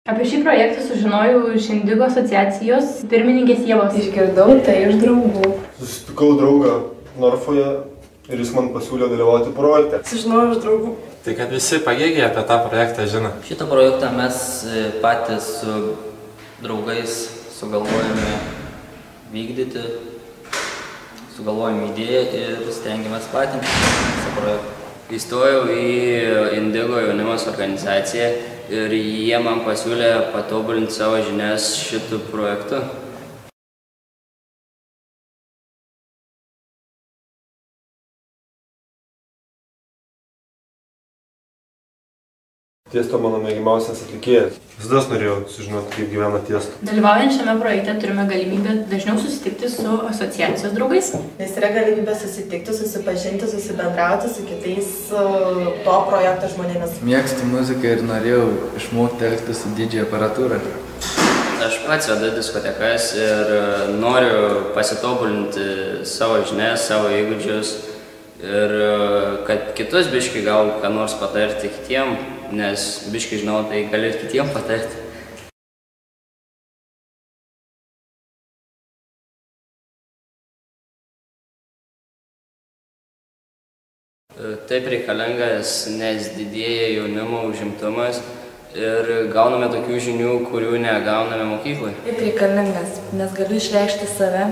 Apie šį projektą sužinojau iš Indigo asociacijos pirmininkės Ievos. Išgirdau tai iš draugų. Susitikau draugą Norfoje ir jis man pasiūlė dalyvauti projekte. Sužinojau iš draugų. Tai kad visi pagėgiai apie tą projektą žino. Šitą projektą mes patys su draugais sugalvojame vykdyti, sugalvojame idėją ir stengiamės platinti šitą projektą. Įstojau į Indigo jaunimas organizaciją ir jie man pasiūlė patobulinti savo žinias šitų projektų. Tiesto mano mėgimiausias atlikėjas. Visada norėjau sužinoti, kaip gyvena Tiesto. Dalyvaujant šiame projekte turime galimybę dažniau susitikti su asociacijos draugais. Nes yra galimybė susitikti, susipažinti, susibendrauti su kitais to projekto žmonėmis. Mėgstu muziką ir norėjau išmokti elgtis su DJ aparatūra. Aš pats vedu diskotekas ir noriu pasitobulinti savo žinias, savo įgūdžius ir kad kitus biškį gal ką nors patarti kitiem, nes biškį žinau, tai gali ir kitiem patarti. Taip reikalingas, nes didėja jaunimo užimtumas ir gauname tokių žinių, kurių negauname mokykloje. Taip reikalingas, nes galiu išreikšti save.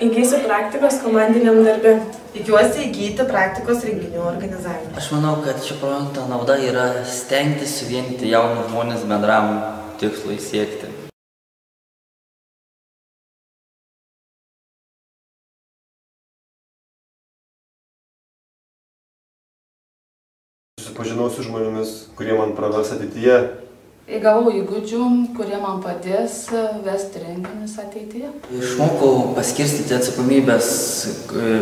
Įgysiu praktikos komandiniam darbe. Tikiuosi įgyti praktikos renginių organizavimą. Aš manau, kad šio projekto nauda yra stengtis suvienyti jaunus žmones bendram tikslui siekti. Susipažinau su žmonėmis, kurie man pravers ateityje. Įgavau įgūdžių, kurie man padės vesti renginius ateityje. Išmokau paskirstyti atsakomybės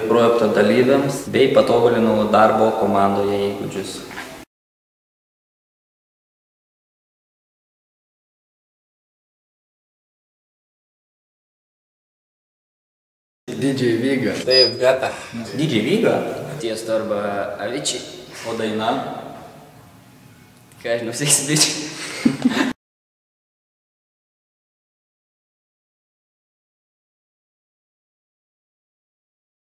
projekto dalyviams bei patobulinau darbo komandoje įgūdžius. DJ Vyga. Taip, Gata. DJ Vyga? Tiesto arba Avičiai. O daina? Ką žinau, 6 bičiai.